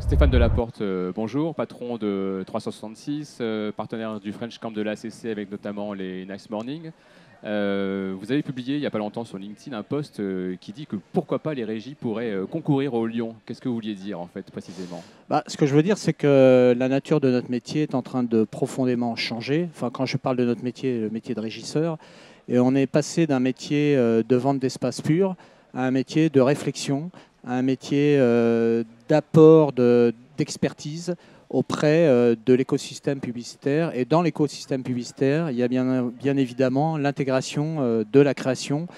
Stéphane Delaporte, bonjour, patron de 366, partenaire du French Camp de l'ACC avec notamment les Nice Morning. Vous avez publié il n'y a pas longtemps sur LinkedIn un post qui dit que pourquoi pas les régies pourraient concourir au Lion. Qu'est-ce que vous vouliez dire en fait précisément? Ce que je veux dire, c'est que la nature de notre métier est en train de profondément changer. Enfin, quand je parle de notre métier, le métier de régisseur, et on est passé d'un métier de vente d'espace pur à un métier de réflexion, à un métier d'apport d'expertise auprès de l'écosystème publicitaire. Et dans l'écosystème publicitaire, il y a bien évidemment l'intégration de la création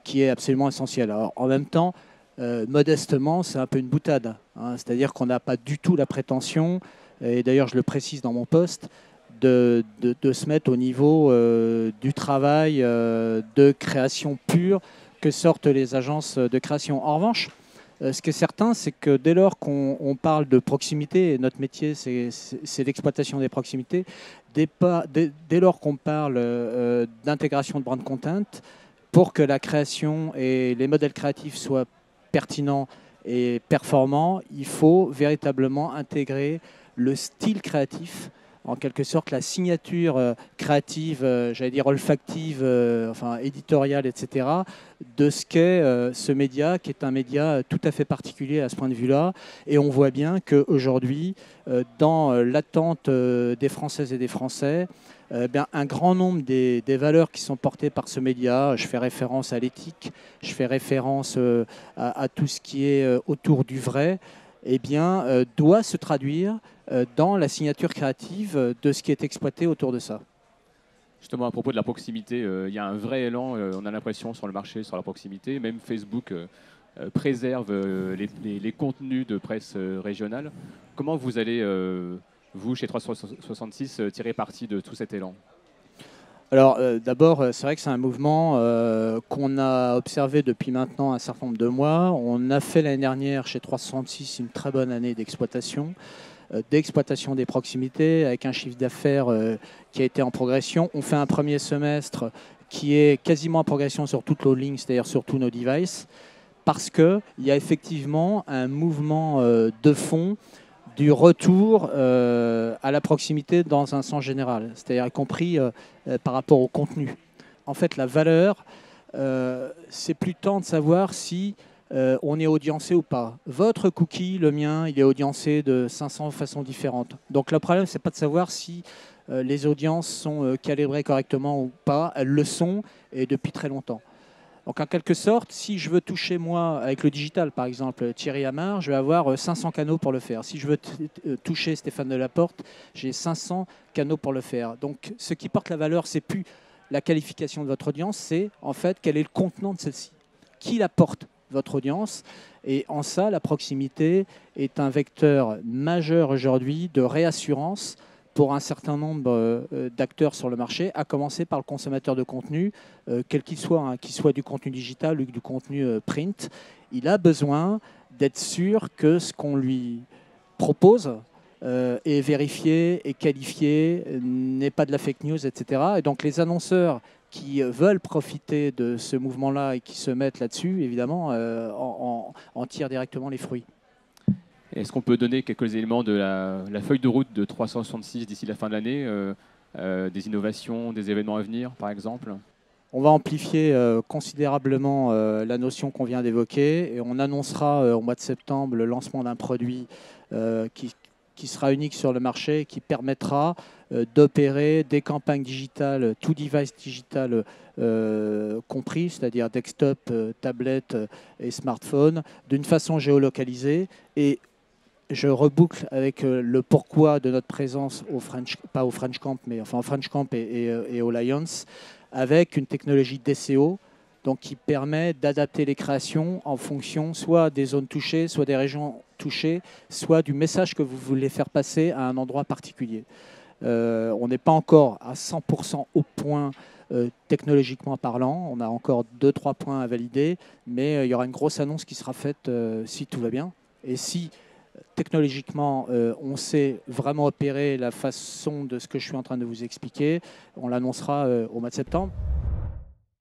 qui est absolument essentielle. Alors, en même temps, modestement, c'est un peu une boutade, hein. C'est-à-dire qu'on n'a pas du tout la prétention, et d'ailleurs je le précise dans mon poste, de se mettre au niveau du travail de création pure que sortent les agences de création. En revanche, ce qui est certain, c'est que dès lors qu'on parle de proximité, et notre métier c'est l'exploitation des proximités, dès lors qu'on parle d'intégration de brand content, pour que la création et les modèles créatifs soient pertinent et performant, il faut véritablement intégrer le style créatif, en quelque sorte la signature créative, j'allais dire olfactive, enfin éditoriale, etc., de ce qu'est ce média, qui est un média tout à fait particulier à ce point de vue-là. Et on voit bien qu'aujourd'hui, dans l'attente des Françaises et des Français, un grand nombre des valeurs qui sont portées par ce média, je fais référence à l'éthique, je fais référence à tout ce qui est autour du vrai, doit se traduire dans la signature créative de ce qui est exploité autour de ça. Justement, à propos de la proximité, il y a un vrai élan, on a l'impression sur le marché, sur la proximité. Même Facebook préserve les contenus de presse régionale. Comment vous allez, vous, chez 366, tirer parti de tout cet élan? Alors d'abord, c'est vrai que c'est un mouvement qu'on a observé depuis maintenant un certain nombre de mois. On a fait l'année dernière chez 366 une très bonne année d'exploitation des proximités avec un chiffre d'affaires qui a été en progression. On fait un premier semestre qui est quasiment en progression sur toutes nos lignes, c'est-à-dire sur tous nos devices, parce qu'il y a effectivement un mouvement de fond du retour à la proximité dans un sens général, c'est-à-dire y compris par rapport au contenu. En fait, la valeur, c'est plus tant de savoir si on est audiencé ou pas. Votre cookie, le mien, il est audiencé de 500 façons différentes. Donc le problème, c'est pas de savoir si les audiences sont calibrées correctement ou pas. Elles le sont, et depuis très longtemps. Donc en quelque sorte, si je veux toucher moi avec le digital, par exemple Thierry Hamar, je vais avoir 500 canaux pour le faire. Si je veux toucher Stéphane Delaporte, j'ai 500 canaux pour le faire. Donc ce qui porte la valeur, c'est plus la qualification de votre audience, c'est en fait quel est le contenant de celle-ci. Qui la porte, votre audience? Et en ça, la proximité est un vecteur majeur aujourd'hui de réassurance pour un certain nombre d'acteurs sur le marché, à commencer par le consommateur de contenu, quel qu'il soit, hein, qu'il soit du contenu digital ou du contenu print. Il a besoin d'être sûr que ce qu'on lui propose est vérifié, est qualifié, n'est pas de la fake news, etc. Et donc les annonceurs qui veulent profiter de ce mouvement-là et qui se mettent là-dessus, évidemment, en tirent directement les fruits. Est-ce qu'on peut donner quelques éléments de la feuille de route de 366 d'ici la fin de l'année, des innovations, des événements à venir, par exemple? On va amplifier considérablement la notion qu'on vient d'évoquer et on annoncera au mois de septembre le lancement d'un produit qui sera unique sur le marché, qui permettra d'opérer des campagnes digitales, tout device digital compris, c'est-à-dire desktop, tablette et smartphone, d'une façon géolocalisée. Et je reboucle avec le pourquoi de notre présence pas au French Camp, mais enfin au French Camp et au Lions, avec une technologie DCO, donc qui permet d'adapter les créations en fonction soit des zones touchées, soit des régions touchées, soit du message que vous voulez faire passer à un endroit particulier. On n'est pas encore à 100% au point technologiquement parlant. On a encore 2-3 points à valider, mais il y aura une grosse annonce qui sera faite si tout va bien. Et si technologiquement, on sait vraiment opérer la façon de ce que je suis en train de vous expliquer. On l'annoncera au mois de septembre.